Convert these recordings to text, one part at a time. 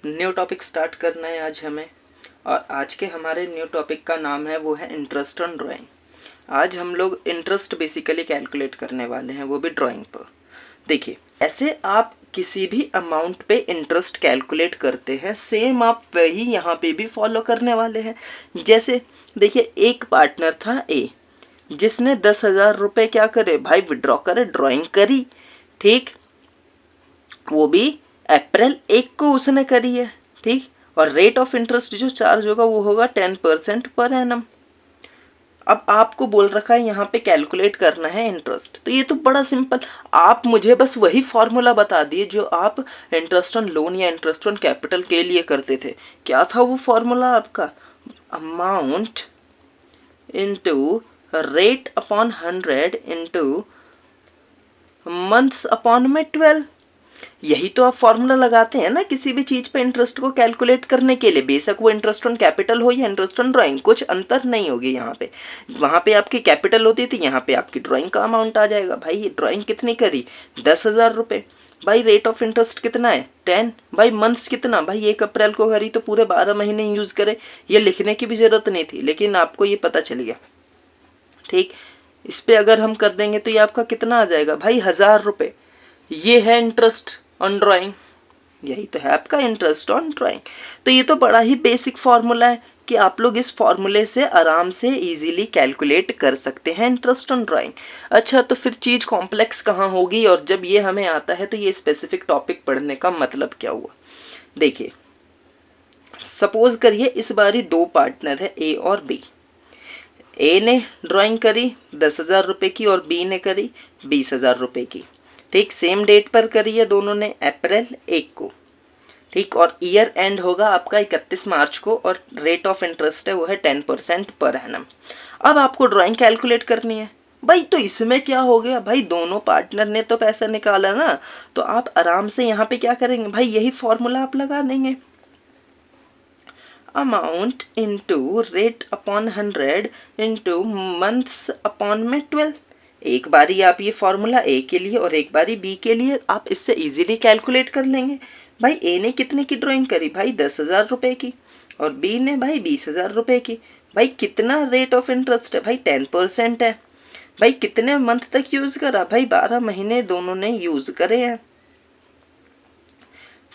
New topic start करना है आज हमें। और आज के हमारे न्यू टॉपिक का नाम है वो है इंटरेस्ट ऑन ड्राइंग। आज हम लोग इंटरेस्ट बेसिकली कैलकुलेट करने वाले हैं, वो भी ड्राइंग पर। देखिए, ऐसे आप किसी भी अमाउंट पे इंटरेस्ट कैलकुलेट करते हैं, सेम आप वही यहाँ पे भी फॉलो करने वाले हैं। जैसे देखिए, एक पार्टनर था ए, जिसने 10,000 रुपये क्या करे भाई, विड्रॉ करे, ड्राइंग करी, ठीक, वो भी अप्रैल 1 को उसने करी है, ठीक। और रेट ऑफ इंटरेस्ट जो चार्ज होगा वो होगा 10% पर एनम। अब आपको बोल रखा है यहाँ पे कैलकुलेट करना है इंटरेस्ट, तो ये तो बड़ा सिंपल। आप मुझे बस वही फॉर्मूला बता दिए जो आप इंटरेस्ट ऑन लोन या इंटरेस्ट ऑन कैपिटल के लिए करते थे। क्या था वो फॉर्मूला आपका? Amount into rate upon 100 into months upon में 12। यही तो आप फॉर्मूला लगाते हैं ना किसी भी चीज पे इंटरेस्ट को कैलकुलेट करने के लिए, बेशक वो इंटरेस्ट ऑन कैपिटल हो या इंटरेस्ट ऑन ड्राइंग, कुछ अंतर नहीं होगी यहाँ पे। वहां पे आपकी कैपिटल होती थी, यहाँ पे आपकी ड्राइंग का अमाउंट आ जाएगा। भाई ये ड्राइंग कितनी करी? 10,000 रुपये। भाई रेट ऑफ इंटरेस्ट कितना है? 10। भाई मंथ्स कितना? भाई 1 अप्रैल को करी तो पूरे 12 महीने यूज करे। ये लिखने की भी जरूरत नहीं थी, लेकिन आपको ये पता चल गया, ठीक। इस पे अगर हम कर देंगे तो ये आपका कितना आ जाएगा भाई? 1,000 रुपये। ये है इंटरेस्ट ऑन ड्राइंग, यही तो है आपका इंटरेस्ट ऑन ड्राइंग। तो ये तो बड़ा ही बेसिक फॉर्मूला है कि आप लोग इस फॉर्मूले से आराम से इजीली कैलकुलेट कर सकते हैं इंटरेस्ट ऑन ड्राइंग। अच्छा, तो फिर चीज़ कॉम्प्लेक्स कहाँ होगी? और जब ये हमें आता है तो ये स्पेसिफिक टॉपिक पढ़ने का मतलब क्या हुआ? देखिए, सपोज करिए इस बारी दो पार्टनर है ए और बी। ए ने ड्राइंग करी 10,000 रुपये की और बी ने करी 20,000 रुपये की, ठीक। सेम डेट पर करी है दोनों ने, अप्रैल 1 को, ठीक। और ईयर एंड होगा आपका 31 मार्च को, और रेट ऑफ इंटरेस्ट है वो है 10% पर एनम। अब आपको ड्राइंग कैलकुलेट करनी है भाई। तो इसमें क्या हो गया भाई, दोनों पार्टनर ने तो पैसा निकाला ना, तो आप आराम से यहाँ पे क्या करेंगे भाई, यही फॉर्मूला आप लगा देंगे। Amount into rate upon 100 into months upon में 12। एक बारी आप ये फॉर्मूला ए के लिए और एक बारी बी के लिए आप इससे इजीली कैलकुलेट कर लेंगे। भाई ए ने कितने की ड्राइंग करी भाई? 10,000 रुपये की, और बी ने भाई 20,000 रुपये की। भाई कितना रेट ऑफ इंटरेस्ट है भाई? 10% है। भाई कितने मंथ तक यूज करा भाई? 12 महीने दोनों ने यूज करे हैं।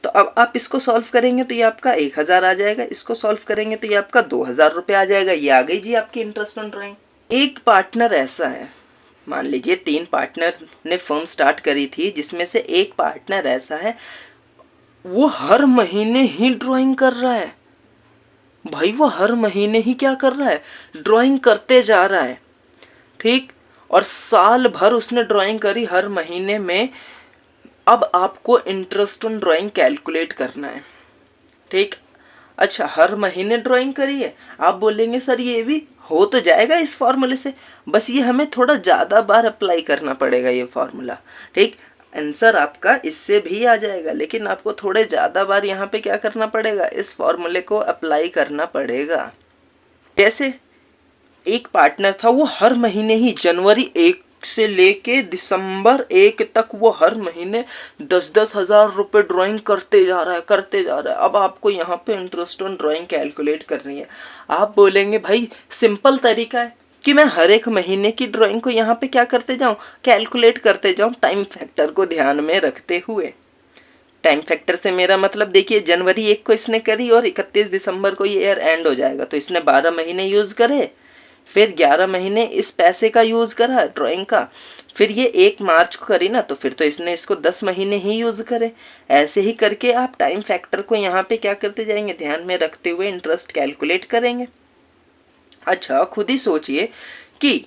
तो अब आप इसको सॉल्व करेंगे तो ये आपका 1,000 आ जाएगा, इसको सॉल्व करेंगे तो ये आपका 2,000 रुपये आ जाएगा। ये आ गई जी आपकी इंटरेस्ट ऑन ड्राइंग। एक पार्टनर ऐसा है, मान लीजिए 3 पार्टनर ने फर्म स्टार्ट करी थी, जिसमें से एक पार्टनर ऐसा है वो हर महीने ही ड्राइंग कर रहा है। भाई वो हर महीने ही क्या कर रहा है? ड्राइंग करते जा रहा है, ठीक। और साल भर उसने ड्राइंग करी, हर महीने में। अब आपको इंटरेस्ट ऑन ड्राइंग कैलकुलेट करना है, ठीक। अच्छा, हर महीने ड्राइंग करी है, आप बोलेंगे सर ये भी हो तो जाएगा इस फॉर्मूले से, बस ये हमें थोड़ा ज़्यादा बार अप्लाई करना पड़ेगा ये फॉर्मूला, ठीक। आंसर आपका इससे भी आ जाएगा, लेकिन आपको थोड़े ज़्यादा बार यहाँ पे क्या करना पड़ेगा, इस फॉर्मूले को अप्लाई करना पड़ेगा। जैसे एक पार्टनर था, वो हर महीने ही जनवरी 1 से लेके दिसंबर 1 तक वो हर महीने 10-10 हजार रुपये ड्राइंग करते जा रहा है, करते जा रहा है। अब आपको यहाँ पे इंटरेस्ट ऑन ड्राइंग कैलकुलेट करनी है। आप बोलेंगे भाई सिंपल तरीका है कि मैं हर एक महीने की ड्राइंग को यहाँ पे क्या करते जाऊँ, कैलकुलेट करते जाऊँ, टाइम फैक्टर को ध्यान में रखते हुए। टाइम फैक्टर से मेरा मतलब, देखिए जनवरी 1 को इसने करी और 31 दिसंबर को ये ईयर एंड हो जाएगा, तो इसने 12 महीने यूज करे, फिर 11 महीने इस पैसे का यूज करा ड्राइंग का, फिर ये 1 मार्च को करी ना, तो फिर तो इसने इसको 10 महीने ही यूज करे। ऐसे ही करके आप टाइम फैक्टर को यहाँ पे क्या करते जाएंगे, ध्यान में रखते हुए इंटरेस्ट कैलकुलेट करेंगे। अच्छा, खुद ही सोचिए कि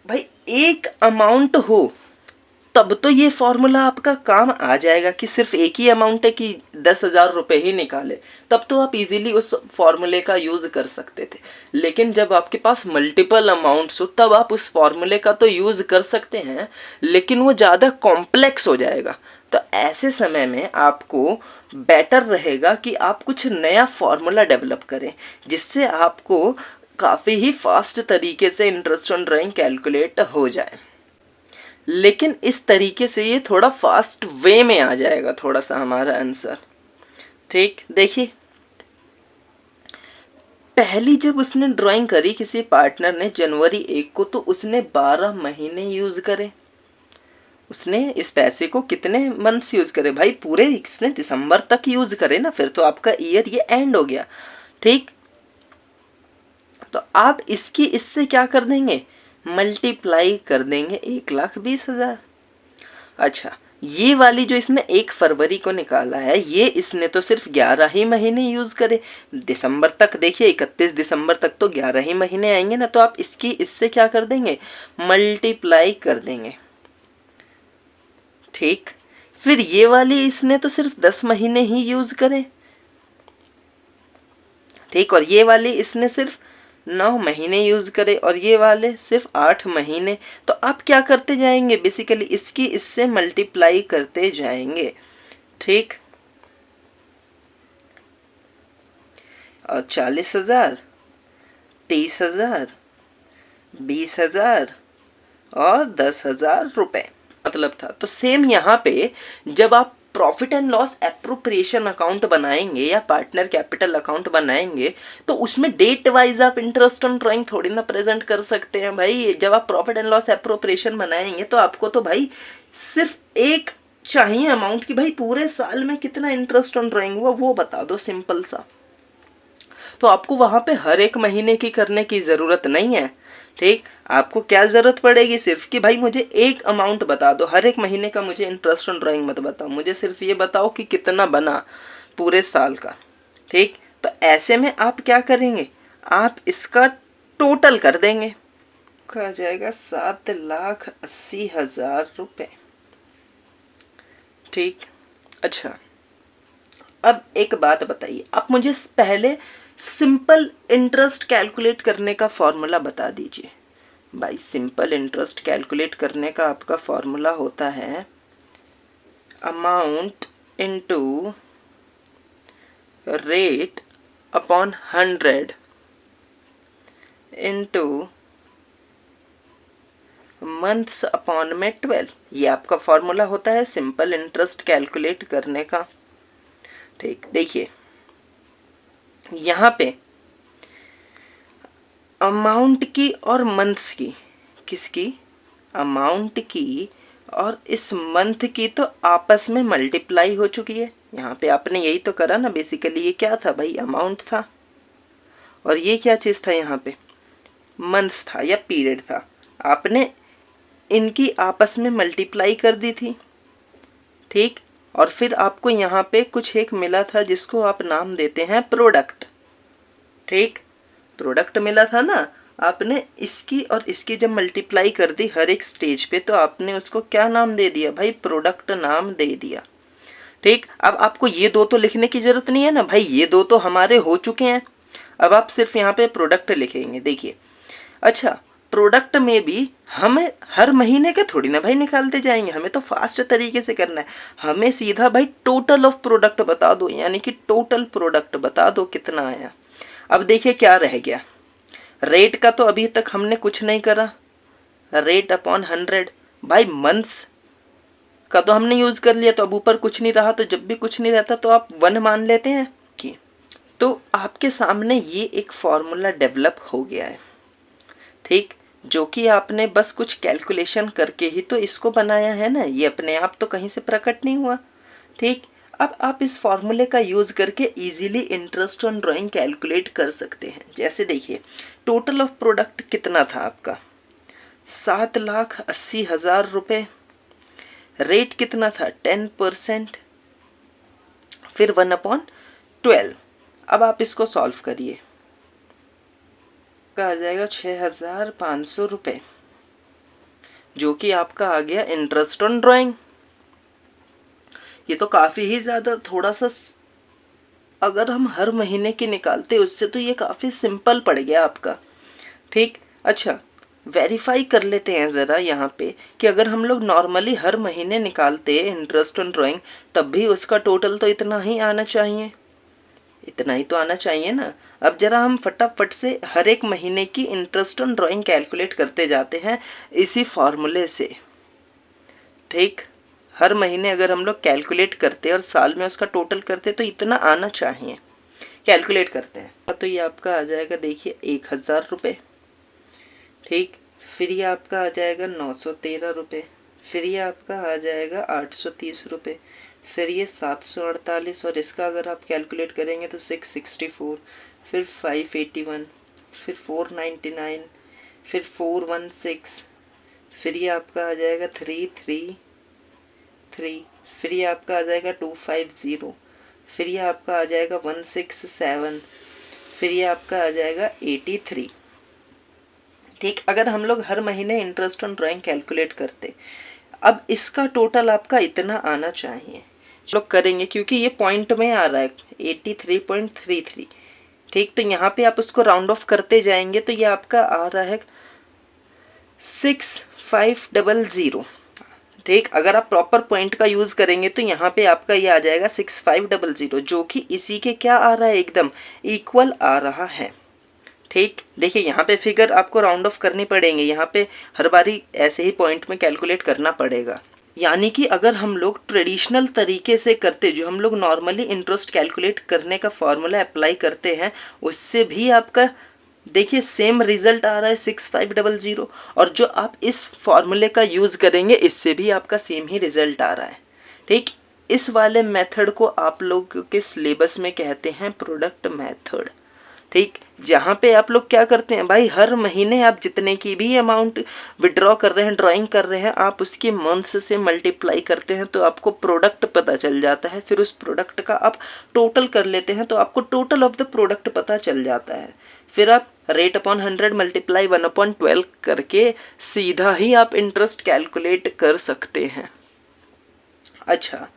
भाई एक अमाउंट हो तब तो ये फॉर्मूला आपका काम आ जाएगा कि सिर्फ एक ही अमाउंट है कि 10,000 रुपये ही निकाले, तब तो आप इजीली उस फॉर्मूले का यूज कर सकते थे। लेकिन जब आपके पास मल्टीपल अमाउंट्स हो तब आप उस फॉर्मूले का तो यूज कर सकते हैं, लेकिन वो ज़्यादा कॉम्प्लेक्स हो जाएगा। तो ऐसे समय में आपको बेटर रहेगा कि आप कुछ नया फॉर्मूला डेवलप करें, जिससे आपको काफ़ी ही फास्ट तरीके से इंटरेस्ट ऑन ड्राइंग कैलकुलेट हो जाए। लेकिन इस तरीके से ये थोड़ा फास्ट वे में आ जाएगा थोड़ा सा हमारा आंसर। ठीक, देखिए पहली जब उसने ड्राइंग करी किसी पार्टनर ने जनवरी 1 को, तो उसने 12 महीने यूज करे। उसने इस पैसे को कितने मंथ्स यूज करे भाई, पूरे इसने दिसंबर तक यूज करे ना, फिर तो आपका ईयर ये एंड हो गया। ठीक, तो आप इसकी इससे क्या कर देंगे, मल्टीप्लाई कर देंगे 1,20,000। अच्छा, ये वाली जो इसने 1 फरवरी को निकाला है, ये इसने तो सिर्फ 11 ही महीने यूज करे। दिसंबर तक देखिए, 31 दिसंबर तक तो 11 ही महीने आएंगे ना, तो आप इसकी इससे क्या कर देंगे, मल्टीप्लाई कर देंगे। ठीक, फिर ये वाली इसने तो सिर्फ 10 महीने ही यूज करे। ठीक, और ये वाली इसने सिर्फ 9 महीने यूज करे, और ये वाले सिर्फ 8 महीने। तो आप क्या करते जाएंगे, बेसिकली इसकी इससे मल्टीप्लाई करते जाएंगे। ठीक, और 40,000, 30,000, 20,000 और 10,000 रुपए मतलब था। तो सेम यहाँ पे जब आप profit and loss appropriation account बनाएंगे या पार्टनर कैपिटल अकाउंट बनाएंगे, तो उसमें डेट वाइज आप इंटरेस्ट ऑन ड्राइंग थोड़ी ना प्रेजेंट कर सकते हैं भाई। जब आप प्रॉफिट एंड लॉस एप्रोप्रिएशन बनाएंगे तो आपको तो भाई सिर्फ एक चाहिए अमाउंट की, भाई पूरे साल में कितना इंटरेस्ट ऑन ड्राइंग हुआ वो बता दो, सिंपल सा। तो आपको वहां पे हर एक महीने की करने की जरूरत नहीं है। ठीक, आपको क्या जरूरत पड़ेगी, सिर्फ कि भाई मुझे एक अमाउंट बता दो, हर एक महीने का मुझे इंटरेस्ट ऑन ड्राइंग मत बताओ, मुझे सिर्फ ये बताओ कि कितना बना पूरे साल का। ठीक, तो ऐसे में आप क्या करेंगे, आप इसका टोटल कर देंगे, आ जाएगा 7,80,000 रुपए। ठीक, अच्छा अब एक बात बताइए, आप मुझे पहले सिंपल इंटरेस्ट कैलकुलेट करने का फॉर्मूला बता दीजिए। भाई सिंपल इंटरेस्ट कैलकुलेट करने का आपका फॉर्मूला होता है amount into rate upon 100 into months upon में 12। ये आपका फॉर्मूला होता है सिंपल इंटरेस्ट कैलकुलेट करने का। ठीक, देखिए यहाँ पे अमाउंट की और मंथ्स की, किसकी, अमाउंट की और इस मंथ की तो आपस में मल्टीप्लाई हो चुकी है। यहाँ पे आपने यही तो करा ना, बेसिकली ये क्या था भाई, अमाउंट था, और ये क्या चीज़ था, यहाँ पे मंथ्स था या पीरियड था। आपने इनकी आपस में मल्टीप्लाई कर दी थी। ठीक, और फिर आपको यहाँ पे कुछ एक मिला था जिसको आप नाम देते हैं प्रोडक्ट। ठीक, प्रोडक्ट मिला था ना, आपने इसकी और इसकी जब मल्टीप्लाई कर दी हर एक स्टेज पे, तो आपने उसको क्या नाम दे दिया भाई, प्रोडक्ट नाम दे दिया। ठीक, अब आपको ये दो तो लिखने की जरूरत नहीं है ना भाई, ये दो तो हमारे हो चुके हैं। अब आप सिर्फ यहाँ पे प्रोडक्ट लिखेंगे। देखिए, अच्छा प्रोडक्ट में भी हमें हर महीने के थोड़ी ना भाई निकालते जाएंगे, हमें तो फास्ट तरीके से करना है। हमें सीधा भाई टोटल ऑफ प्रोडक्ट बता दो, यानी कि टोटल प्रोडक्ट बता दो कितना आया। अब देखिए क्या रह गया, रेट का तो अभी तक हमने कुछ नहीं करा, रेट अपॉन 100। भाई मंथ्स का तो हमने यूज कर लिया, तो अब ऊपर कुछ नहीं रहा, तो जब भी कुछ नहीं रहता तो आप 1 मान लेते हैं कि, तो आपके सामने ये एक फॉर्मूला डेवलप हो गया है। ठीक, जो कि आपने बस कुछ कैलकुलेशन करके ही तो इसको बनाया है ना, ये अपने आप तो कहीं से प्रकट नहीं हुआ। ठीक, अब आप इस फॉर्मूले का यूज करके easily interest on drawing calculate कर सकते हैं। जैसे देखिए, टोटल ऑफ प्रोडक्ट कितना था आपका, 7,80,000 रुपये। रेट कितना था, 10%, फिर 1/12। अब आप इसको सॉल्व करिए, का आ जाएगा 6,500 रुपये, जो कि आपका आ गया इंटरेस्ट ऑन ड्राइंग। ये तो काफ़ी ही ज़्यादा, थोड़ा सा अगर हम हर महीने की निकालते उससे तो ये काफ़ी सिंपल पड़ गया आपका। ठीक, अच्छा वेरीफाई कर लेते हैं ज़रा यहाँ पे कि अगर हम लोग नॉर्मली हर महीने निकालते इंटरेस्ट ऑन ड्राइंग, तब भी उसका टोटल तो इतना ही आना चाहिए, इतना ही तो आना चाहिए ना। अब जरा हम फटाफट से हर एक महीने की इंटरेस्ट ऑन ड्राइंग कैलकुलेट करते जाते हैं इसी फॉर्मूले से। ठीक, हर महीने अगर हम लोग कैलकुलेट करते हैं और साल में उसका टोटल करते हैं तो इतना आना चाहिए। कैलकुलेट करते हैं तो ये आपका आ जाएगा, देखिए 1000 रुपये। ठीक, फिर ये आपका आ जाएगा 913 रुपये, फिर ये आपका आ जाएगा 830 रुपये, फिर ये 748, और इसका अगर आप कैलकुलेट करेंगे तो 664, फिर 581, फिर 499, फिर 416, फिर ये आपका आ जाएगा 333, फिर ये आपका आ जाएगा 250, फिर ये आपका आ जाएगा 167, फिर ये आपका आ जाएगा 83। ठीक, अगर हम लोग हर महीने इंटरेस्ट ऑन ड्राइंग कैलकुलेट करते, अब इसका टोटल आपका इतना आना चाहिए। लोग करेंगे क्योंकि ये पॉइंट में आ रहा है 83.33। ठीक, तो यहाँ पे आप उसको राउंड ऑफ करते जाएंगे तो ये आपका आ रहा है 6500। ठीक, अगर आप प्रॉपर पॉइंट का यूज करेंगे तो यहाँ पे आपका ये आ जाएगा 6500, जो कि इसी के क्या आ रहा है, एकदम इक्वल आ रहा है। ठीक, देखिए यहाँ पे फिगर आपको राउंड ऑफ करनी पड़ेंगे, यहाँ पे हर बारी ऐसे ही पॉइंट में कैलकुलेट करना पड़ेगा। यानी कि अगर हम लोग ट्रेडिशनल तरीके से करते, जो हम लोग नॉर्मली इंटरेस्ट कैलकुलेट करने का फॉर्मूला अप्लाई करते हैं, उससे भी आपका देखिए सेम रिजल्ट आ रहा है 6500, और जो आप इस फॉर्मूले का यूज़ करेंगे इससे भी आपका सेम ही रिजल्ट आ रहा है। ठीक, इस वाले मेथड को आप लोग के सिलेबस में कहते हैं प्रोडक्ट मेथड। ठीक, जहाँ पे आप लोग क्या करते हैं भाई, हर महीने आप जितने की भी अमाउंट विड्रॉ कर रहे हैं, ड्राइंग कर रहे हैं, आप उसकी मंथ्स से मल्टीप्लाई करते हैं तो आपको प्रोडक्ट पता चल जाता है। फिर उस प्रोडक्ट का आप टोटल कर लेते हैं तो आपको टोटल ऑफ द प्रोडक्ट पता चल जाता है। फिर आप रेट अपॉन 100 मल्टीप्लाई 1/12 करके सीधा ही आप इंटरेस्ट कैलकुलेट कर सकते हैं। अच्छा,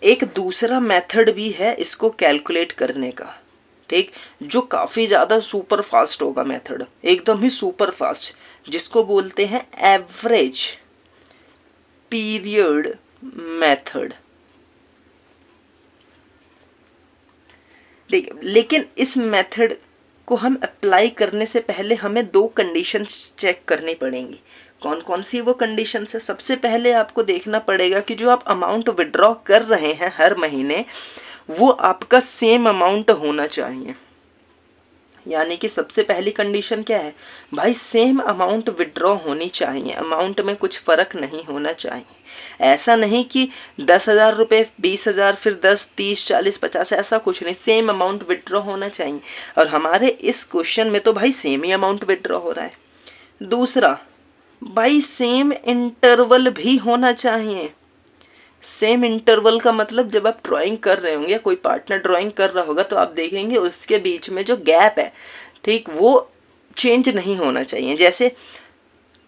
एक दूसरा मेथड भी है इसको कैलकुलेट करने का। ठीक, जो काफ़ी ज़्यादा सुपर फास्ट होगा मेथड, एकदम ही सुपर फास्ट, जिसको बोलते हैं एवरेज पीरियड मेथड। लेकिन इस मेथड को हम अप्लाई करने से पहले हमें 2 कंडीशंस चेक करनी पड़ेंगी। कौन कौन सी वो कंडीशंस है? सबसे पहले आपको देखना पड़ेगा कि जो आप अमाउंट विड्रॉ कर रहे हैं हर महीने, वो आपका सेम अमाउंट होना चाहिए। यानी कि सबसे पहली कंडीशन क्या है भाई, सेम अमाउंट विड्रॉ होनी चाहिए, अमाउंट में कुछ फ़र्क नहीं होना चाहिए। ऐसा नहीं कि 10,000 रुपये 20,000 फिर 10 30 40 50, ऐसा कुछ नहीं, सेम अमाउंट विड्रॉ होना चाहिए। और हमारे इस क्वेश्चन में तो भाई सेम ही अमाउंट विड्रॉ हो रहा है। दूसरा भाई, सेम इंटरवल भी होना चाहिए। सेम इंटरवल का मतलब जब आप ड्राइंग कर रहे होंगे, कोई पार्टनर ड्राइंग कर रहा होगा तो आप देखेंगे उसके बीच में जो गैप है, ठीक, वो चेंज नहीं होना चाहिए। जैसे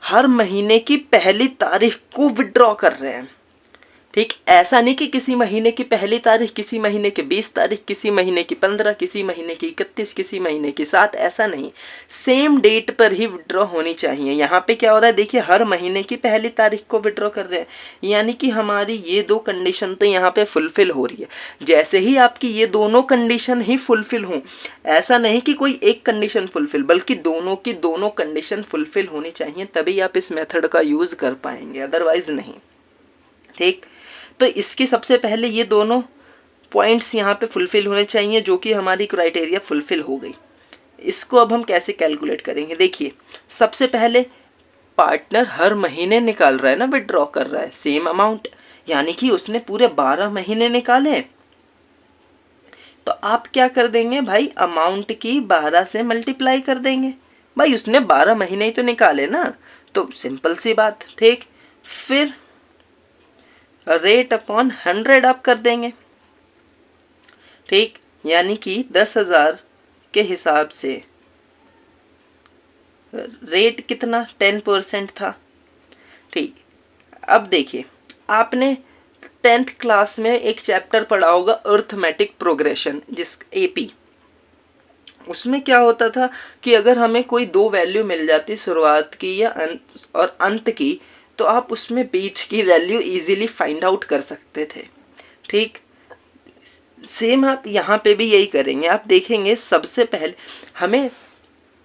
हर महीने की पहली तारीख को विड्रॉ कर रहे हैं, ठीक, ऐसा नहीं कि किसी महीने की पहली तारीख, किसी महीने की 20 तारीख, किसी महीने की 15, किसी महीने की 31, किसी महीने की 7, ऐसा नहीं, सेम डेट पर ही विड्रॉ होनी चाहिए। यहाँ पे क्या हो रहा है, देखिए हर महीने की पहली तारीख को विड्रॉ कर रहे हैं, यानी कि हमारी ये 2 कंडीशन तो यहाँ पे फुलफिल हो रही है। जैसे ही आपकी ये दोनों कंडीशन ही फुलफिल हों, ऐसा नहीं कि कोई एक कंडीशन फुलफिल, बल्कि दोनों की दोनों कंडीशन फुलफिल होनी चाहिए, तभी आप इस मेथड का यूज़ कर पाएंगे, अदरवाइज नहीं। ठीक, तो इसके सबसे पहले ये दोनों पॉइंट्स यहाँ पे फुलफिल होने चाहिए, जो कि हमारी क्राइटेरिया फुलफिल हो गई। इसको अब हम कैसे कैलकुलेट करेंगे, देखिए सबसे पहले पार्टनर हर महीने निकाल रहा है ना, विड्रॉ कर रहा है सेम अमाउंट, यानी कि उसने पूरे 12 महीने निकाले। तो आप क्या कर देंगे भाई, अमाउंट की 12 से मल्टीप्लाई कर देंगे। भाई उसने 12 महीने ही तो निकाले ना, तो सिंपल सी बात। ठीक, फिर रेट अपॉन 100 आप कर देंगे। ठीक, यानी कि 10,000 के हिसाब से रेट कितना 10% था। ठीक, अब देखिए आपने 10th क्लास में एक चैप्टर पढ़ा होगा अर्थमेटिक प्रोग्रेशन, जिस एपी, उसमें क्या होता था कि अगर हमें कोई 2 वैल्यू मिल जाती, शुरुआत की या अंत की, तो आप उसमें बीच की वैल्यू इजीली फाइंड आउट कर सकते थे। ठीक, सेम आप यहाँ पे भी यही करेंगे। आप देखेंगे सबसे पहले हमें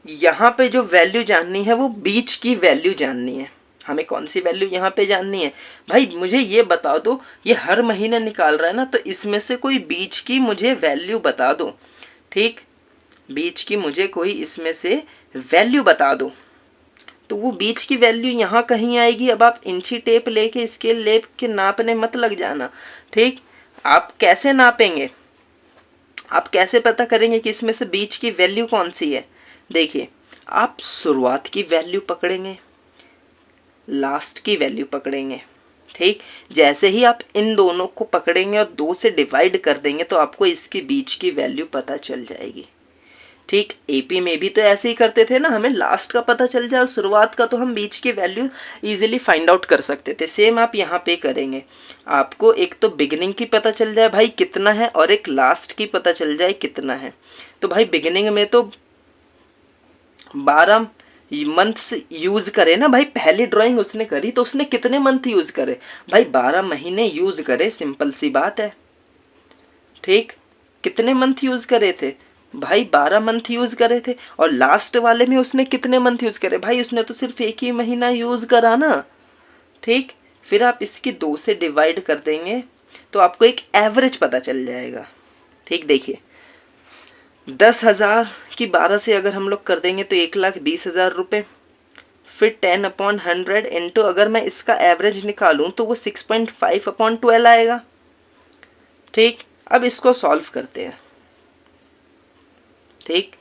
यहाँ पे जो वैल्यू जाननी है वो बीच की वैल्यू जाननी है। हमें कौन सी वैल्यू यहाँ पे जाननी है? भाई मुझे ये बता दो, ये हर महीने निकाल रहा है ना, तो इसमें से कोई बीच की मुझे वैल्यू बता दो। ठीक, बीच की मुझे कोई इसमें से वैल्यू बता दो। तो वो बीच की वैल्यू यहाँ कहीं आएगी। अब आप इंची टेप लेके स्केल लेप के नापने मत लग जाना। ठीक, आप कैसे नापेंगे, आप कैसे पता करेंगे कि इसमें से बीच की वैल्यू कौन सी है? देखिए, आप शुरुआत की वैल्यू पकड़ेंगे, लास्ट की वैल्यू पकड़ेंगे। ठीक, जैसे ही आप इन दोनों को पकड़ेंगे और 2 से डिवाइड कर देंगे तो आपको इसकी बीच की वैल्यू पता चल जाएगी। ठीक, एपी में भी तो ऐसे ही करते थे ना, हमें लास्ट का पता चल जाए और शुरुआत का, तो हम बीच की वैल्यू इजीली फाइंड आउट कर सकते थे। सेम आप यहाँ पे करेंगे, आपको एक तो बिगिनिंग की पता चल जाए भाई कितना है, और एक लास्ट की पता चल जाए कितना है। तो भाई बिगिनिंग में तो 12 मंथ्स यूज करे ना भाई, पहली ड्राइंग उसने करी तो उसने कितने मंथ यूज करे भाई? 12 महीने यूज करे, सिंपल सी बात है। ठीक, कितने मंथ यूज करे थे भाई? 12 मंथ यूज करे थे। और लास्ट वाले में उसने कितने मंथ यूज करे भाई? उसने तो सिर्फ एक ही महीना यूज करा ना। ठीक, फिर आप इसकी 2 से डिवाइड कर देंगे तो आपको एक एवरेज पता चल जाएगा। ठीक, देखिए 10,000 की 12 से अगर हम लोग कर देंगे तो 1,20,000 रुपये। फिर 10/100 इंटू, अगर मैं इसका एवरेज निकालूं तो वो 6.5/12 आएगा। ठीक, अब इसको सॉल्व करते हैं। ठीक,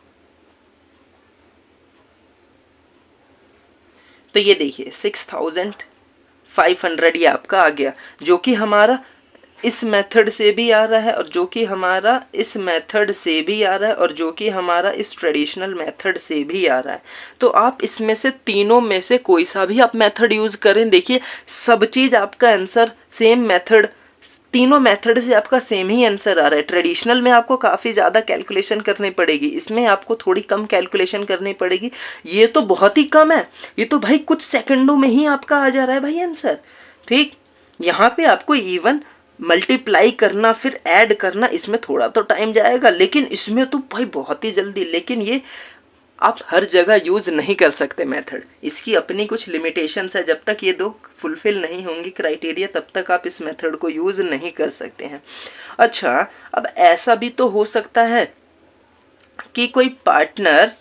तो ये देखिए 6,500 ये आपका आ गया, जो कि हमारा इस मेथड से भी आ रहा है, और जो कि हमारा इस मेथड से भी आ रहा है, और जो कि हमारा इस ट्रेडिशनल मेथड से भी आ रहा है। तो आप इसमें से तीनों में से कोई सा भी आप मेथड यूज़ करें, देखिए सब चीज़ आपका आंसर सेम मेथड, तीनों मेथड से आपका सेम ही आंसर आ रहा है। ट्रेडिशनल में आपको काफ़ी ज़्यादा कैलकुलेशन करनी पड़ेगी, इसमें आपको थोड़ी कम कैलकुलेशन करनी पड़ेगी। ये तो बहुत ही कम है, ये तो भाई कुछ सेकंडों में ही आपका आ जा रहा है भाई आंसर। ठीक, यहाँ पे आपको इवन मल्टीप्लाई करना फिर ऐड करना, इसमें थोड़ा तो टाइम जाएगा, लेकिन इसमें तो भाई बहुत ही जल्दी। लेकिन ये आप हर जगह यूज़ नहीं कर सकते मेथड, इसकी अपनी कुछ लिमिटेशंस है। जब तक ये दो फुलफिल नहीं होंगी क्राइटेरिया, तब तक आप इस मेथड को यूज़ नहीं कर सकते हैं। अच्छा, अब ऐसा भी तो हो सकता है कि कोई पार्टनर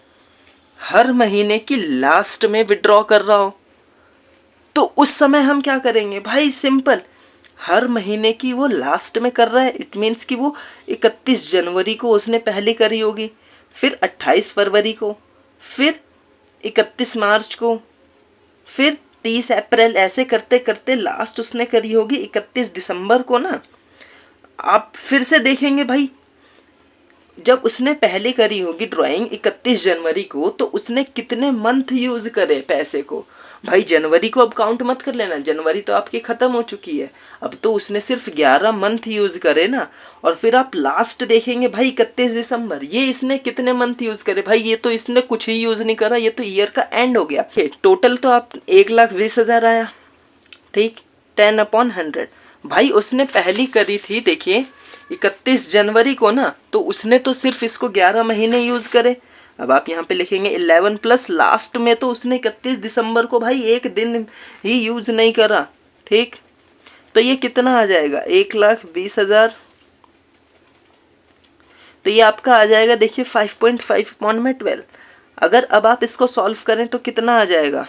हर महीने की लास्ट में विड्रॉ कर रहा हो, तो उस समय हम क्या करेंगे भाई? सिंपल, हर महीने की वो लास्ट में कर रहा है, इट मीन्स कि वो 31 जनवरी को उसने पहली करी होगी, फिर 28 फरवरी को, फिर 31 मार्च को, फिर 30 अप्रैल, ऐसे करते करते लास्ट उसने करी होगी 31 दिसंबर को ना। आप फिर से देखेंगे भाई, जब उसने पहले करी होगी ड्राइंग 31 जनवरी को, तो उसने कितने मंथ यूज करे पैसे को भाई? जनवरी को अब काउंट मत कर लेना, जनवरी तो आपकी खत्म हो चुकी है, अब तो उसने सिर्फ 11 मंथ यूज करे ना। और फिर आप लास्ट देखेंगे भाई 31 दिसंबर, ये इसने कितने मंथ यूज करे भाई? ये तो इसने कुछ ही यूज नहीं करा, ये तो ईयर का एंड हो गया। टोटल तो आप 1,20,000 आया। ठीक, 10/100 भाई उसने पहली करी थी, देखिए 31 जनवरी को ना, तो उसने तो सिर्फ इसको 11 महीने यूज करे। अब आप यहाँ पे लिखेंगे 11 प्लस लास्ट में तो उसने 31 दिसंबर को भाई एक दिन ही यूज नहीं करा। ठीक, तो ये कितना आ जाएगा? 1,20,000। तो ये आपका आ जाएगा, देखिए 5.5/12। अगर अब आप इसको सॉल्व करें तो कितना आ जाएगा?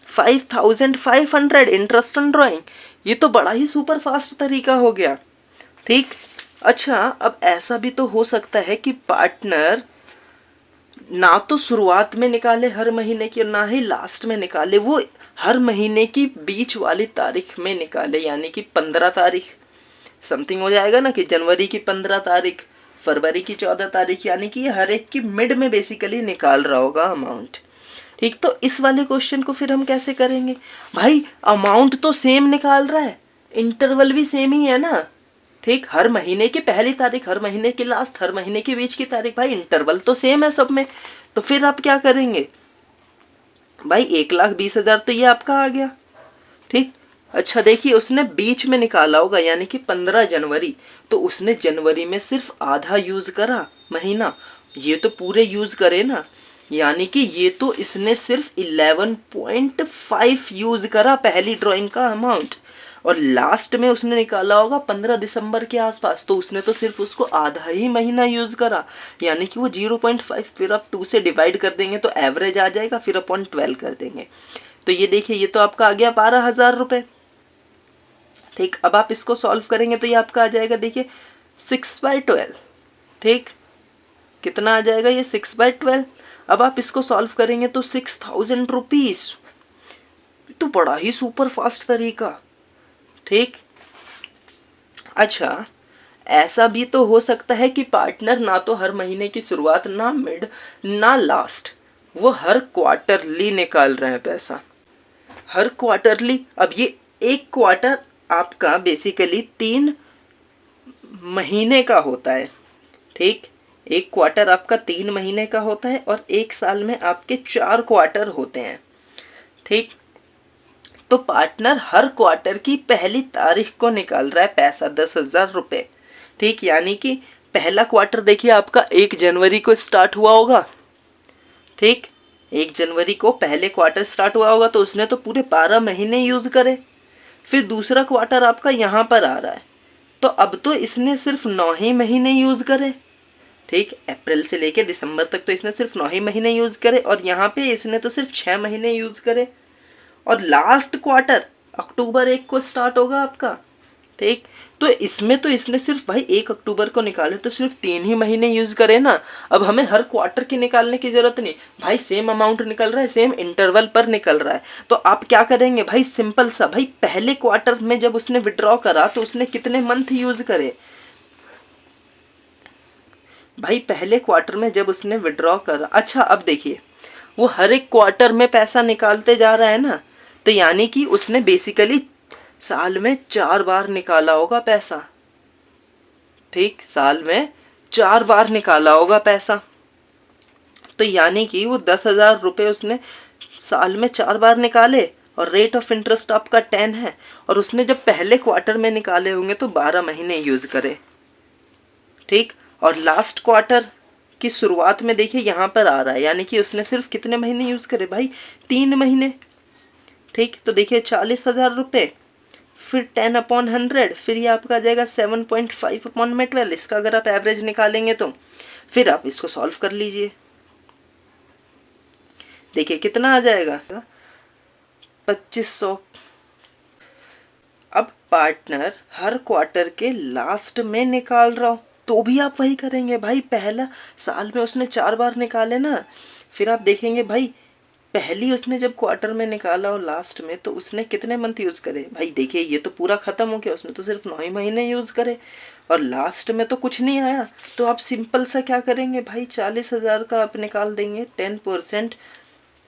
5,500 इंटरेस्ट ऑन ड्राइंग। ये तो बड़ा ही सुपर फास्ट तरीका हो गया। ठीक, अच्छा, अब ऐसा भी तो हो सकता है कि पार्टनर ना तो शुरुआत में निकाले हर महीने की, और ना ही लास्ट में निकाले, वो हर महीने की बीच वाली तारीख में निकाले, यानी कि 15 तारीख समथिंग हो जाएगा ना, कि जनवरी की 15 तारीख, फरवरी की 14 तारीख, यानी कि ये हर एक की मिड में बेसिकली निकाल रहा होगा अमाउंट। ठीक, तो इस वाले क्वेश्चन को फिर हम कैसे करेंगे भाई? अमाउंट तो सेम निकाल रहा है, इंटरवल भी सेम ही है ना। ठीक, हर महीने की पहली तारीख, हर महीने की लास्ट, हर महीने के बीच की तारीख, भाई इंटरवल तो सेम है सब में। तो फिर आप क्या करेंगे भाई? 1,20,000 तो ये आपका आ गया। ठीक, अच्छा देखिए उसने बीच में निकाला होगा, यानी कि 15 जनवरी, तो उसने जनवरी में सिर्फ आधा यूज करा महीना, ये तो पूरे यूज करे ना। यानी कि ये तो इसने सिर्फ 11.5 यूज करा पहली ड्राइंग का अमाउंट, और लास्ट में उसने निकाला होगा 15 दिसंबर के आसपास, तो उसने तो सिर्फ उसको आधा ही महीना यूज करा, यानी कि वो 0.5, फिर आप 2 से डिवाइड कर देंगे तो एवरेज आ जाएगा, फिर अपॉन 12 कर देंगे। तो ये देखिए ये तो आपका आ गया 12,000 रुपये। ठीक, अब आप इसको सॉल्व करेंगे तो ये आपका आ जाएगा, देखिए 6/12। ठीक, कितना आ जाएगा ये 6/12। अब आप इसको सॉल्व करेंगे तो 6,000 रुपीज। तो बड़ा ही सुपर फास्ट तरीका। ठीक, अच्छा ऐसा भी तो हो सकता है कि पार्टनर ना तो हर महीने की शुरुआत, ना मिड, ना लास्ट, वो हर क्वार्टरली निकाल रहे हैं पैसा, हर क्वार्टरली। अब ये एक क्वार्टर आपका बेसिकली 3 महीने का होता है। ठीक, एक क्वार्टर आपका 3 महीने का होता है और एक साल में आपके 4 क्वार्टर होते हैं। ठीक, तो पार्टनर हर क्वार्टर की पहली तारीख को निकाल रहा है पैसा, 10,000 रुपये। ठीक, यानी कि पहला क्वार्टर देखिए आपका 1 जनवरी को स्टार्ट हुआ होगा। ठीक, 1 जनवरी को पहले क्वार्टर स्टार्ट हुआ होगा, तो उसने तो पूरे 12 महीने यूज करे। फिर दूसरा क्वार्टर आपका यहाँ पर आ रहा है, तो अब तो इसने सिर्फ 9 ही महीने यूज करे। ठीक, अप्रैल से लेके दिसंबर तक तो इसने सिर्फ 9 ही महीने यूज करे, और यहाँ पे इसने तो सिर्फ 6 महीने यूज करे। और लास्ट क्वार्टर अक्टूबर 1 को स्टार्ट होगा आपका। ठीक, तो इसमें तो इसने सिर्फ भाई 1 अक्टूबर को निकाले, तो सिर्फ 3 ही महीने यूज करे ना। अब हमें हर क्वार्टर की निकालने की जरूरत नहीं भाई, सेम अमाउंट निकल रहा है, सेम इंटरवल पर निकल रहा है। तो आप क्या करेंगे भाई, सिंपल सा, भाई पहले क्वार्टर में जब उसने विड्रॉ करा तो उसने कितने मंथ यूज करे। भाई पहले क्वार्टर में जब उसने विड्रॉ करा, अच्छा अब देखिए वो हर एक क्वार्टर में पैसा निकालते जा रहा है ना, तो यानी कि उसने बेसिकली साल में 4 बार निकाला होगा पैसा। ठीक, साल में 4 बार निकाला होगा पैसा, तो यानी कि वो 10,000 रुपये उसने साल में 4 बार निकाले, और रेट ऑफ इंटरेस्ट आपका 10 है, और उसने जब पहले क्वार्टर में निकाले होंगे तो 12 महीने यूज करे। ठीक, और लास्ट क्वार्टर की शुरुआत में देखिए यहाँ पर आ रहा है, यानी कि उसने सिर्फ कितने महीने यूज करे भाई, 3 महीने। ठीक, तो देखिए 40,000 रुपये, फिर 10/100, फिर ये आपका आ जाएगा 7.5/12। इसका अगर आप एवरेज निकालेंगे तो फिर आप इसको सॉल्व कर लीजिए, देखिए कितना आ जाएगा, 2500। अब पार्टनर हर क्वार्टर के लास्ट में निकाल रहा हो तो भी आप वही करेंगे भाई, पहला साल में उसने 4 बार निकाले ना, फिर आप देखेंगे भाई पहली उसने जब क्वार्टर में निकाला और लास्ट में, तो उसने कितने मंथ यूज करे भाई, देखिए ये तो पूरा खत्म हो गया, उसने तो सिर्फ 9 ही महीने यूज करे, और लास्ट में तो कुछ नहीं आया। तो आप सिंपल सा क्या करेंगे भाई, 40,000 का आप निकाल देंगे 10%।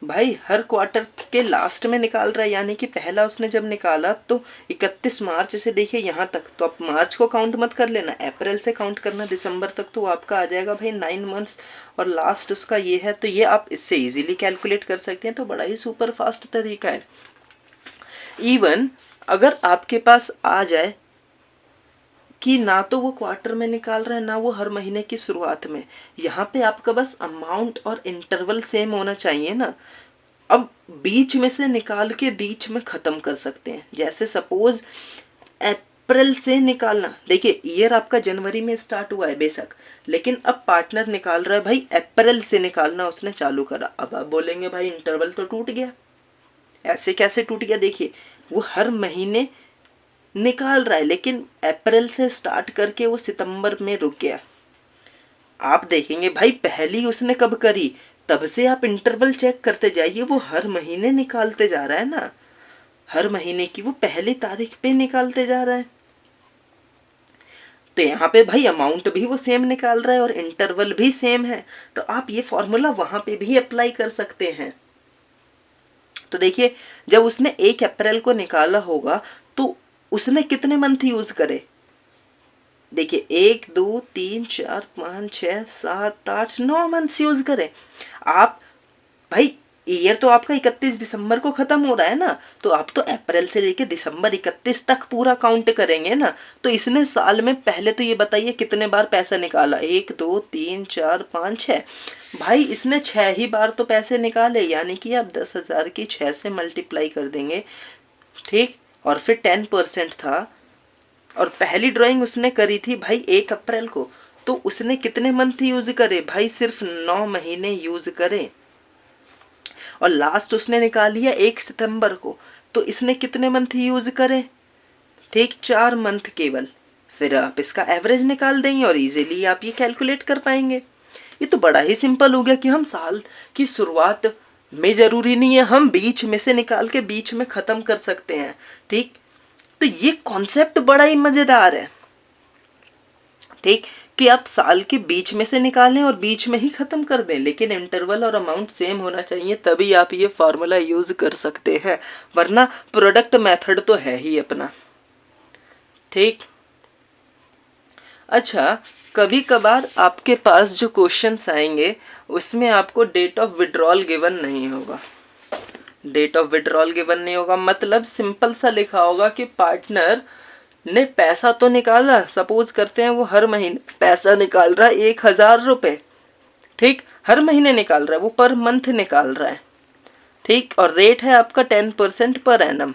भाई हर क्वार्टर के लास्ट में निकाल रहा है, यानी कि पहला उसने जब निकाला तो 31 मार्च से देखिए यहाँ तक, तो आप मार्च को काउंट मत कर लेना, अप्रैल से काउंट करना दिसंबर तक, तो आपका आ जाएगा भाई 9 मंथ्स, और लास्ट उसका ये है, तो ये आप इससे इजीली कैलकुलेट कर सकते हैं। तो बड़ा ही सुपर फास्ट तरीका है। इवन अगर आपके पास आ जाए कि ना तो वो क्वार्टर में निकाल रहा है, ना वो हर महीने की शुरुआत में, यहाँ पे आपका बस अमाउंट और इंटरवल सेम होना चाहिए ना। अब बीच में से निकाल के बीच में खत्म कर सकते हैं, जैसे सपोज अप्रैल से निकालना, देखिए ईयर आपका जनवरी में स्टार्ट हुआ है बेशक, लेकिन अब पार्टनर निकाल रहा है भाई अप्रैल से निकालना उसने चालू करा। अब आप बोलेंगे भाई इंटरवल तो टूट गया, ऐसे कैसे टूट गया, देखिए वो हर महीने निकाल रहा है, लेकिन अप्रैल से स्टार्ट करके वो सितंबर में रुक गया। आप देखेंगे भाई पहली उसने कब करी, तब से आप इंटरवल चेक करते जाइए, वो हर महीने निकालते जा रहा है ना, हर महीने की वो पहली तारीख पे निकालते जा रहा है। तो यहाँ पे भाई अमाउंट भी वो सेम निकाल रहा है और इंटरवल भी सेम है, तो आप ये फॉर्मूला वहां पे भी अप्लाई कर सकते हैं। तो देखिए जब उसने 1 अप्रैल को निकाला होगा तो उसने कितने मंथ यूज करे, देखिए 1 2 3 4 5 6 7 8 9 मंथ्स यूज करे। आप भाई ईयर तो आपका 31 दिसंबर को खत्म हो रहा है ना, तो आप तो अप्रैल से लेके दिसंबर 31 तक पूरा काउंट करेंगे ना। तो इसने साल में पहले तो ये बताइए कितने बार पैसा निकाला, 1 2 3 4 5 6। भाई इसने 6 ही बार तो पैसे निकाले, यानी कि आप 10,000 की 6 से मल्टीप्लाई कर देंगे, ठीक। और फिर 10% था, और पहली ड्राइंग उसने करी थी भाई 1 अप्रैल को, तो उसने कितने मंथ यूज करे भाई, सिर्फ 9 महीने यूज करे। और लास्ट उसने निकाली है 1 सितंबर को, तो इसने कितने मंथ यूज करे, ठीक 4 मंथ केवल। फिर आप इसका एवरेज निकाल देंगे और इजीली आप ये कैलकुलेट कर पाएंगे। ये तो बड़ा ही सिंपल हो गया कि हम साल की शुरुआत में, जरूरी नहीं है हम बीच में से निकाल के बीच में खत्म कर सकते हैं, ठीक। तो ये कॉन्सेप्ट बड़ा ही मजेदार है, ठीक, कि आप साल के बीच में से निकालें और बीच में ही खत्म कर दें, लेकिन इंटरवल और अमाउंट सेम होना चाहिए, तभी आप ये फार्मूला यूज कर सकते हैं, वरना प्रोडक्ट मेथड तो है ही अपना, ठीक। अच्छा, कभी कभार आपके पास जो क्वेश्चंस आएंगे उसमें आपको डेट ऑफ विड्रॉल गिवन नहीं होगा। डेट ऑफ विड्रॉल गिवन नहीं होगा मतलब सिंपल सा लिखा होगा कि पार्टनर ने पैसा तो निकाला, सपोज करते हैं वो हर महीने पैसा निकाल रहा है 1,000 रुपये, ठीक, हर महीने निकाल रहा है, वो पर मंथ निकाल रहा है, ठीक। और रेट है आपका 10% पर एनम,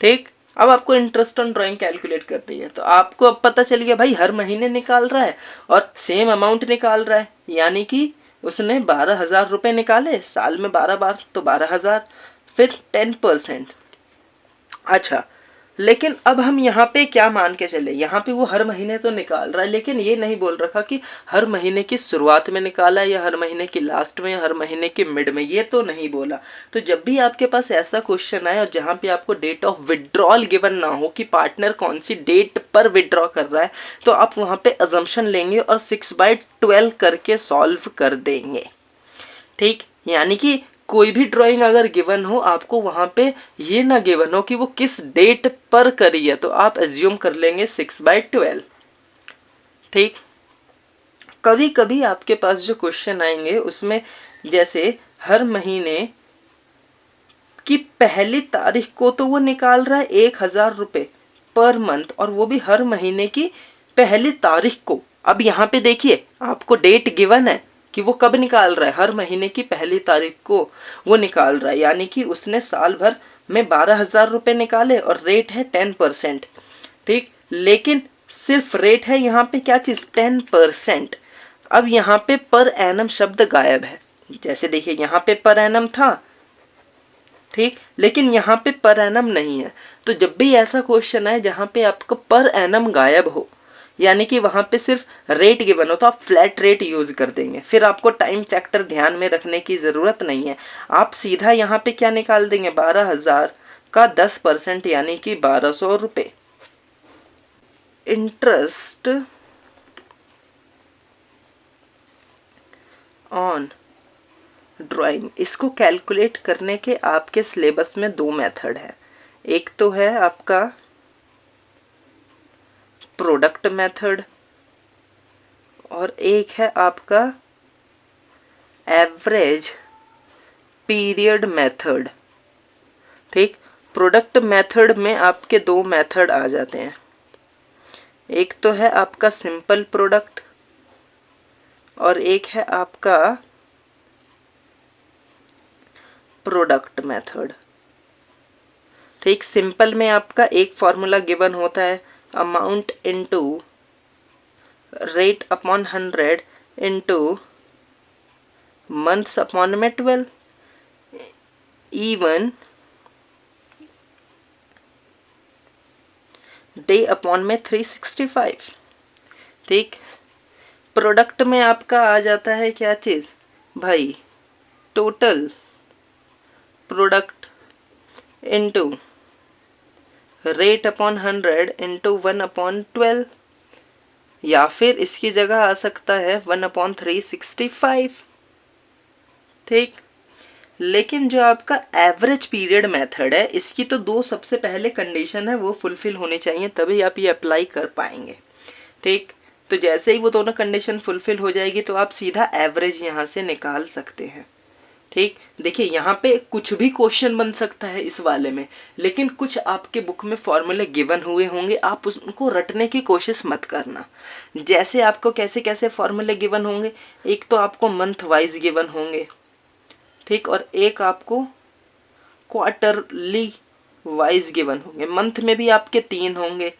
ठीक। अब आपको इंटरेस्ट ऑन ड्राइंग कैलकुलेट करनी है, तो आपको अब पता चल गया भाई हर महीने निकाल रहा है और सेम अमाउंट निकाल रहा है, यानी कि उसने 12,000 रुपये निकाले, साल में 12 बार तो 12,000, फिर 10%। अच्छा, लेकिन अब हम यहाँ पे क्या मान के चले, यहाँ पे वो हर महीने तो निकाल रहा है, लेकिन ये नहीं बोल रखा कि हर महीने की शुरुआत में निकाला है या हर महीने की लास्ट में या हर महीने के मिड में, ये तो नहीं बोला। तो जब भी आपके पास ऐसा क्वेश्चन आए और जहाँ पे आपको डेट ऑफ विड्रॉल गिवन ना हो कि पार्टनर कौन सी डेट पर विड्रॉ कर रहा है, तो आप वहाँ पे अजम्पशन लेंगे और 6/12 करके सॉल्व कर देंगे, ठीक। यानी कि कोई भी ड्राइंग अगर गिवन हो, आपको वहां पे ये ना गिवन हो कि वो किस डेट पर करी है, तो आप एज्यूम कर लेंगे 6/12, ठीक। कभी कभी आपके पास जो क्वेश्चन आएंगे उसमें जैसे हर महीने की पहली तारीख को तो वो निकाल रहा है 1,000 रुपये पर मंथ, और वो भी हर महीने की पहली तारीख को। अब यहाँ पे देखिए आपको डेट गिवन है कि वो कब निकाल रहा है, हर महीने की पहली तारीख को वो निकाल रहा है, यानी कि उसने साल भर में 12,000 रुपये निकाले और रेट है 10%, ठीक। लेकिन सिर्फ रेट है यहाँ पे क्या चीज, 10%। अब यहाँ पे पर एनम शब्द गायब है, जैसे देखिए यहाँ पे पर एनम था, ठीक, लेकिन यहाँ पे पर एनम नहीं है। तो जब भी ऐसा क्वेश्चन आए जहाँ पे आपका पर एनम गायब हो, यानी कि वहां पे सिर्फ रेट गिवन हो, तो आप फ्लैट रेट यूज कर देंगे, फिर आपको टाइम फैक्टर ध्यान में रखने की जरूरत नहीं है। आप सीधा यहाँ पे क्या निकाल देंगे, 12,000 का 10% यानी कि 1,200 रुपये। इंटरेस्ट ऑन ड्राइंग, इसको कैलकुलेट करने के आपके सिलेबस में 2 मेथड है। एक तो है आपका प्रोडक्ट मेथड और एक है आपका एवरेज पीरियड मेथड, ठीक। प्रोडक्ट मेथड में आपके 2 मेथड आ जाते हैं, एक तो है आपका सिंपल प्रोडक्ट और एक है आपका प्रोडक्ट मेथड, ठीक। सिंपल में आपका एक फॉर्मूला गिवन होता है, amount into rate upon 100 into months upon में 12 इवन डे अपॉन में 365, ठीक। प्रोडक्ट में आपका आ जाता है क्या चीज भाई, total product into rate upon 100 into 1/12, या फिर इसकी जगह आ सकता है 1/365, ठीक। लेकिन जो आपका एवरेज पीरियड मेथड है, इसकी तो 2 सबसे पहले कंडीशन है वो फुलफिल होनी चाहिए, तभी आप ये अप्लाई कर पाएंगे, ठीक। तो जैसे ही वो दोनों कंडीशन फुलफिल हो जाएगी तो आप सीधा एवरेज यहाँ से निकाल सकते हैं, ठीक, देखिए यहाँ पे कुछ भी क्वेश्चन बन सकता है इस वाले में, लेकिन कुछ आपके बुक में फॉर्मूले गिवन हुए होंगे, आप उनको रटने की कोशिश मत करना। जैसे आपको कैसे कैसे फॉर्मूले गिवन होंगे, एक तो आपको मंथ वाइज गिवन होंगे, ठीक, और एक आपको क्वार्टरली वाइज गिवन होंगे। मंथ में भी आपके 3 होंगे,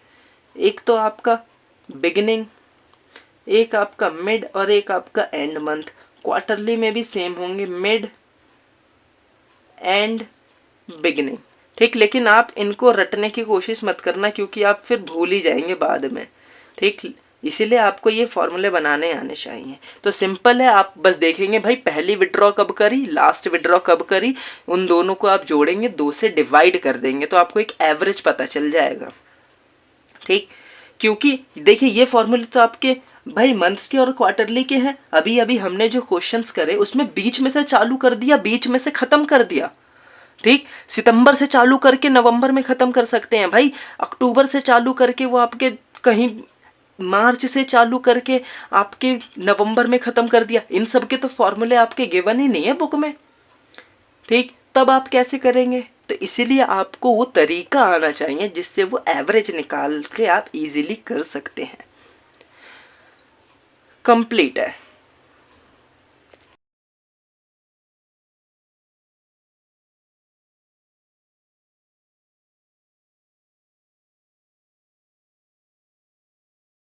एक तो आपका बिगिनिंग, एक आपका मिड और एक आपका एंड मंथ। क्वार्टरली में भी सेम होंगे, मिड एंड बिगिनिंग, ठीक। लेकिन आप इनको रटने की कोशिश मत करना क्योंकि आप फिर भूल ही जाएंगे बाद में, ठीक। इसीलिए आपको ये फॉर्मूले बनाने आने चाहिए। तो सिंपल है, आप बस देखेंगे भाई पहली विड्रॉ कब करी, लास्ट विड्रॉ कब करी, उन दोनों को आप जोड़ेंगे, 2 से डिवाइड कर देंगे तो आपको एक एवरेज पता चल जाएगा, ठीक। क्योंकि देखिए ये फॉर्मूले तो आपके भाई मंथ्स के और क्वार्टरली के हैं। अभी अभी हमने जो क्वेश्चंस करे उसमें बीच में से चालू कर दिया, बीच में से खत्म कर दिया, ठीक। सितंबर से चालू करके नवंबर में खत्म कर सकते हैं भाई, अक्टूबर से चालू करके वो आपके कहीं मार्च से चालू करके आपके नवंबर में खत्म कर दिया। इन सब के तो फॉर्मूले आपके गिवन ही नहीं है बुक में, ठीक। तब आप कैसे करेंगे? तो इसीलिए आपको वो तरीका आना चाहिए जिससे वो एवरेज निकाल के आप इजीली कर सकते हैं। कंप्लीट है।